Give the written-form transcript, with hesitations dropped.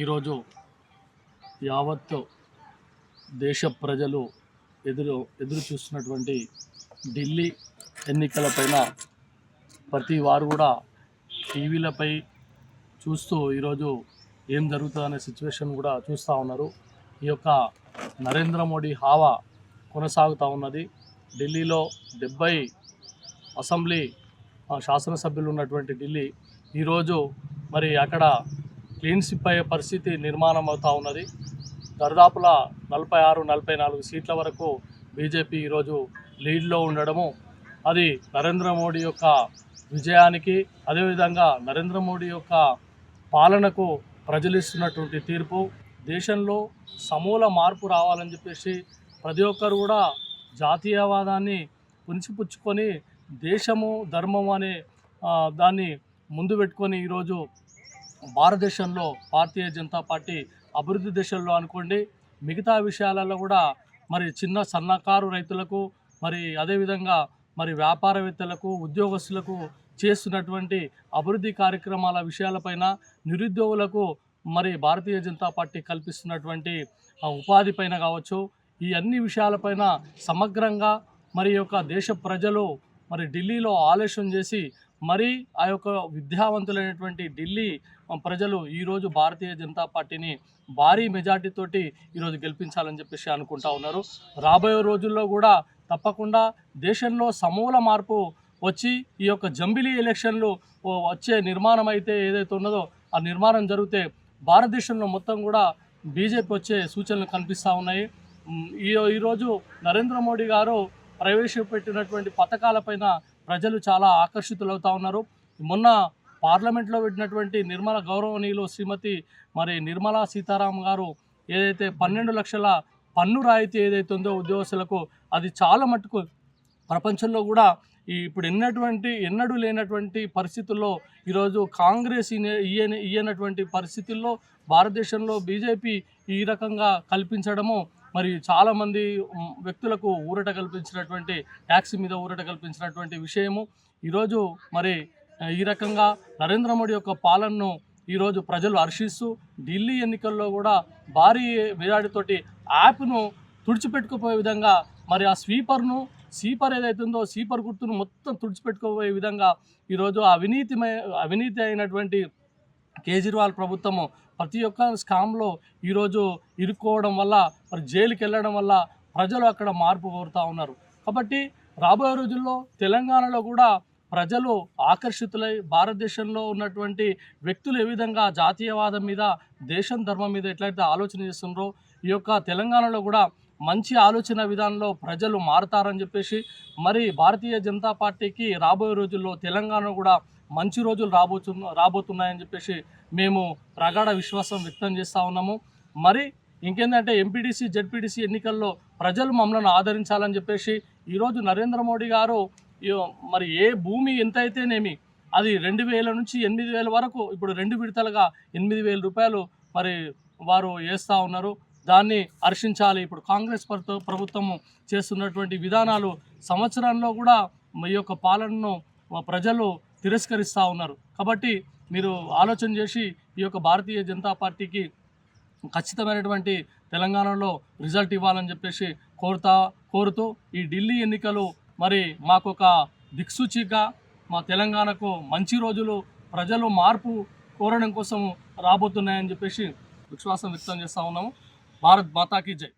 ఈరోజు యావత్ దేశ ప్రజలు ఎదురు చూస్తున్నటువంటి ఢిల్లీ ఎన్నికలపైన ప్రతి వారు కూడా టీవీలపై చూస్తూ ఈరోజు ఏం జరుగుతుందనే సిచ్యువేషన్ కూడా చూస్తూ ఉన్నారు. ఈ యొక్క నరేంద్ర మోడీ హావా కొనసాగుతూ ఉన్నది. ఢిల్లీలో 70 అసెంబ్లీ శాసనసభ్యులు ఉన్నటువంటి ఢిల్లీ ఈరోజు మరి అక్కడ క్లీన్ స్వీప్ అయ్యే పరిస్థితి నిర్మాణం అవుతూ ఉన్నది. దరిదాపులా 46-44 సీట్ల వరకు బీజేపీ ఈరోజు లీడ్లో ఉండడము అది నరేంద్ర మోడీ యొక్క విజయానికి, అదేవిధంగా నరేంద్ర మోడీ యొక్క పాలనకు ప్రజలు ఇస్తున్నటువంటి తీర్పు. దేశంలో సమూల మార్పు రావాలని చెప్పేసి ప్రతి ఒక్కరు కూడా జాతీయవాదాన్ని పుంచిపుచ్చుకొని దేశము ధర్మం అనే దాన్ని ముందు పెట్టుకొని ఈరోజు భారతదేశంలో భారతీయ జనతా పార్టీ అభివృద్ధి దశల్లో అనుకోండి, మిగతా విషయాలలో కూడా మరి చిన్న సన్నకారు రైతులకు, మరి అదేవిధంగా మరి వ్యాపారవేత్తలకు, ఉద్యోగస్తులకు చేస్తున్నటువంటి అభివృద్ధి కార్యక్రమాల విషయాలపైన, నిరుద్యోగులకు మరి భారతీయ జనతా పార్టీ కల్పిస్తున్నటువంటి ఉపాధి పైన కావచ్చు, ఈ అన్ని విషయాలపైన సమగ్రంగా మరి యొక్క దేశ ప్రజలు మరి ఢిల్లీలో ఆలోచన చేసి మరి ఆ యొక్క విద్యావంతులైనటువంటి ఢిల్లీ ప్రజలు ఈరోజు భారతీయ జనతా పార్టీని భారీ మెజార్టీతోటి ఈరోజు గెలిపించాలని చెప్పేసి అనుకుంటా ఉన్నారు. రాబోయే రోజుల్లో కూడా తప్పకుండా దేశంలో సమూల మార్పు వచ్చి ఈ యొక్క జంబిలీ ఎలక్షన్లు వచ్చే నిర్మాణం అయితే ఏదైతే ఉన్నదో ఆ నిర్మాణం జరిగితే భారతదేశంలో మొత్తం కూడా బీజేపీ వచ్చే సూచనలు కనిపిస్తూ ఉన్నాయి. ఈరోజు నరేంద్ర మోడీ గారు ప్రవేశపెట్టినటువంటి పథకాలపైన ప్రజలు చాలా ఆకర్షితులవుతూ ఉన్నారు. మొన్న పార్లమెంట్లో పెట్టినటువంటి గౌరవనీయులు శ్రీమతి మరి నిర్మలా సీతారామన్ గారు ఏదైతే 12 లక్షల పన్ను రాయితీ ఏదైతే ఉందో ఉద్యోగస్తులకు, అది చాలా మట్టుకు ప్రపంచంలో కూడా ఇప్పుడు ఎన్నడూ లేనటువంటి పరిస్థితుల్లో ఈరోజు కాంగ్రెస్ ఇయ్యనటువంటి పరిస్థితుల్లో భారతదేశంలో బీజేపీ ఈ రకంగా కల్పించడము మరి చాలామంది వ్యక్తులకు ఊరట కల్పించినటువంటి, ట్యాక్స్ మీద ఊరట కల్పించినటువంటి విషయము. ఈరోజు మరి ఈ రకంగా నరేంద్ర మోడీ యొక్క పాలనను ఈరోజు ప్రజలు హర్షిస్తూ ఢిల్లీ ఎన్నికల్లో కూడా భారీ మెజారిటీతోటి యాప్ను తుడిచిపెట్టుకుపోయే విధంగా మరి ఆ స్వీపర్ ఏదైతే ఉందో స్వీపర్ గుర్తును మొత్తం తుడిచిపెట్టుకోబోయే విధంగా ఈరోజు అవినీతి అయినటువంటి కేజ్రీవాల్ ప్రభుత్వము ప్రతి ఒక్క స్కామ్లో ఈరోజు ఇరుక్కోవడం వల్ల, మరి జైలుకి వెళ్ళడం వల్ల ప్రజలు అక్కడ మార్పు కోరుతూ ఉన్నారు. కాబట్టి రాబోయే రోజుల్లో తెలంగాణలో కూడా ప్రజలు ఆకర్షితులై భారతదేశంలో ఉన్నటువంటి వ్యక్తులు ఏ విధంగా జాతీయవాదం మీద, దేశం ధర్మం మీద ఎట్లయితే ఆలోచన చేస్తున్నారో ఈ యొక్క తెలంగాణలో కూడా మంచి ఆలోచన విధానంలో ప్రజలు మారుతారని చెప్పేసి, మరి భారతీయ జనతా పార్టీకి రాబోయే రోజుల్లో తెలంగాణ కూడా మంచి రోజులు రాబోతున్నాయని చెప్పేసి మేము ప్రగాఢ విశ్వాసం వ్యక్తం చేస్తూ ఉన్నాము. మరి ఇంకేంటంటే ఎంపీటీసీ, జెడ్పీటీసీ ఎన్నికల్లో ప్రజలు మమ్మల్ని ఆదరించాలని చెప్పేసి ఈరోజు నరేంద్ర మోడీ గారు మరి ఏ భూమి ఎంత అయితేనేమి అది 2000 నుంచి 8000 వరకు ఇప్పుడు 2 విడతలుగా 8000 రూపాయలు మరి వారు వేస్తూ ఉన్నారు. దాన్ని హర్షించాలి. ఇప్పుడు కాంగ్రెస్ ప్రభుత్వము చేస్తున్నటువంటి విధానాలు సంవత్సరంలో కూడా ఈ యొక్క పాలనను ప్రజలు తిరస్కరిస్తూ ఉన్నారు. కాబట్టి మీరు ఆలోచన చేసి ఈ యొక్క భారతీయ జనతా పార్టీకి ఖచ్చితమైనటువంటి తెలంగాణలో రిజల్ట్ ఇవ్వాలని చెప్పేసి కోరుతూ ఈ ఢిల్లీ ఎన్నికలు మరి మాకొక దిక్సూచిగా, మా తెలంగాణకు మంచి రోజులు, ప్రజలు మార్పు కోరడం కోసం రాబోతున్నాయని చెప్పేసి విశ్వాసం వ్యక్తం చేస్తూ ఉన్నాము. భారత్ మాతాకి జై.